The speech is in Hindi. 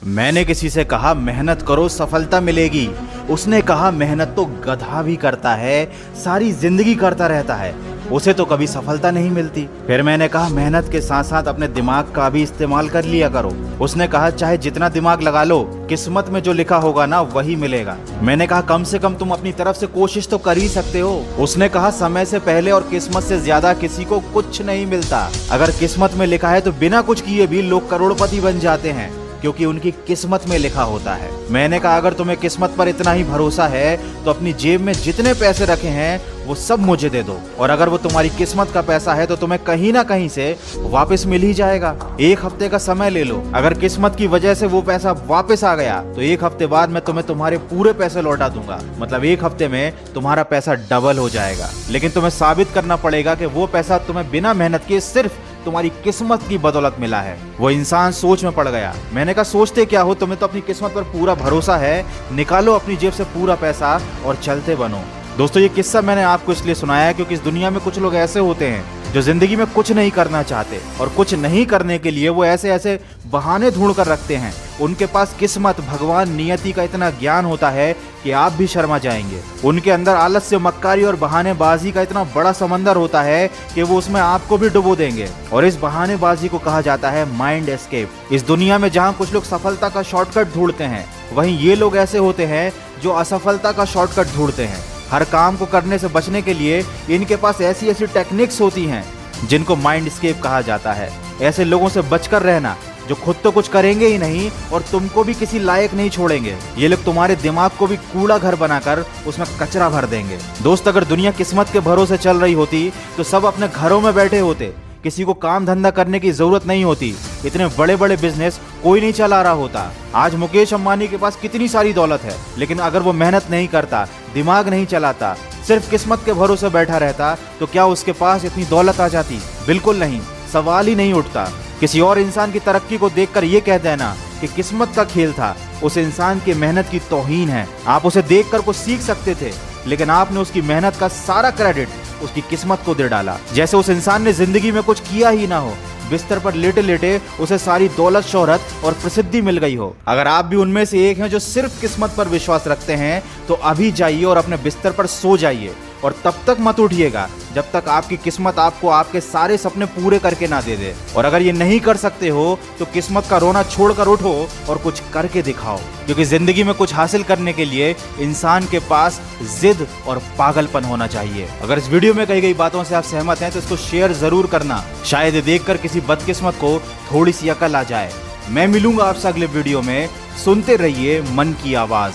मैंने किसी से कहा मेहनत करो सफलता मिलेगी। उसने कहा मेहनत तो गधा भी करता है, सारी जिंदगी करता रहता है, उसे तो कभी सफलता नहीं मिलती। फिर मैंने कहा मेहनत के साथ साथ अपने दिमाग का भी इस्तेमाल कर लिया करो। उसने कहा चाहे जितना दिमाग लगा लो, किस्मत में जो लिखा होगा ना वही मिलेगा। मैंने कहा कम से कम तुम अपनी तरफ से कोशिश तो कर ही सकते हो। उसने कहा समय से पहले और किस्मत से ज्यादा किसी को कुछ नहीं मिलता। अगर किस्मत में लिखा है तो बिना कुछ किए भी लोग करोड़पति बन जाते हैं, क्योंकि उनकी किस्मत में लिखा होता है। मैंने कहा अगर तुम्हें किस्मत पर इतना ही भरोसा है तो अपनी जेब में जितने पैसे रखे हैं वो सब मुझे दे दो, और अगर वो तुम्हारी किस्मत का पैसा है तो तुम्हें कहीं ना कहीं से वापस मिल ही जाएगा। एक हफ्ते का समय ले लो, अगर किस्मत की वजह से वो पैसा वापस आ गया तो एक हफ्ते बाद मैं तुम्हें तुम्हारे पूरे पैसे लौटा दूंगा। मतलब एक हफ्ते में तुम्हारा पैसा डबल हो जाएगा। लेकिन तुम्हें साबित करना पड़ेगा कि वो पैसा तुम्हें बिना मेहनत के सिर्फ तुम्हारी किस्मत की बदौलत मिला है। वो इंसान सोच में पड़ गया। मैंने कहा सोचते क्या हो, तुम्हें तो अपनी किस्मत पर पूरा भरोसा है, निकालो अपनी जेब से पूरा पैसा और चलते बनो। दोस्तों ये किस्सा मैंने आपको इसलिए सुनाया है क्योंकि इस दुनिया में कुछ लोग ऐसे होते हैं जो जिंदगी में कुछ नहीं करना चाहते, और कुछ नहीं करने के लिए वो ऐसे ऐसे बहाने ढूंढ कर रखते हैं। उनके पास किस्मत, भगवान, नियति का इतना ज्ञान होता है कि आप भी शर्मा जाएंगे। उनके अंदर आलस्य, मक्कारी और बहानेबाजी का इतना बड़ा समंदर होता है कि वो उसमें आपको भी डुबो देंगे। और इस बहानेबाजी को कहा जाता है माइंड एस्केप। इस दुनिया में जहाँ कुछ लोग सफलता का शॉर्टकट ढूंढते हैं, वहीं ये लोग ऐसे होते हैं जो असफलता का शॉर्टकट ढूंढते हैं। हर काम को करने से बचने के लिए इनके पास ऐसी ऐसी टेक्निक्स होती हैं जिनको माइंड एस्केप कहा जाता है। ऐसे लोगों से बचकर रहना जो खुद तो कुछ करेंगे ही नहीं और तुमको भी किसी लायक नहीं छोड़ेंगे। ये लोग तुम्हारे दिमाग को भी कूड़ा घर बनाकर उसमें कचरा भर देंगे। दोस्त अगर दुनिया किस्मत के भरोसे चल रही होती तो सब अपने घरों में बैठे होते, किसी को काम धंधा करने की जरूरत नहीं होती, इतने बड़े बड़े बिजनेस कोई नहीं चला रहा होता। आज मुकेश अंबानी के पास कितनी सारी दौलत है, लेकिन अगर वो मेहनत नहीं करता, दिमाग नहीं चलाता, सिर्फ किस्मत के भरोसे बैठा रहता तो क्या उसके पास इतनी दौलत आ जाती? बिल्कुल नहीं, सवाल ही नहीं उठता। किसी और इंसान की तरक्की को देखकर ये कह देना कि किस्मत का खेल था, उस इंसान की मेहनत की तौहीन है। आप उसे देखकर कुछ सीख सकते थे, लेकिन आपने उसकी मेहनत का सारा क्रेडिट उसकी किस्मत को दे डाला। जैसे उस इंसान ने जिंदगी में कुछ किया ही ना हो, बिस्तर पर लेटे लेटे उसे सारी दौलत, शोहरत और प्रसिद्धि मिल गई हो। अगर आप भी उनमें से एक हैं जो सिर्फ किस्मत पर विश्वास रखते हैं तो अभी जाइए और अपने बिस्तर पर सो जाइए, और तब तक मत उठिएगा जब तक आपकी किस्मत आपको आपके सारे सपने पूरे करके ना दे दे। और अगर ये नहीं कर सकते हो तो किस्मत का रोना छोड़कर उठो और कुछ करके दिखाओ, क्योंकि जिंदगी में कुछ हासिल करने के लिए इंसान के पास जिद और पागलपन होना चाहिए। अगर इस वीडियो में कही गई बातों से आप सहमत हैं तो इसको शेयर जरूर करना, शायद देखकर किसी बदकिस्मत को थोड़ी सी अकल आ जाए। मैं मिलूंगा आपसे अगले वीडियो में। सुनते रहिए मन की आवाज।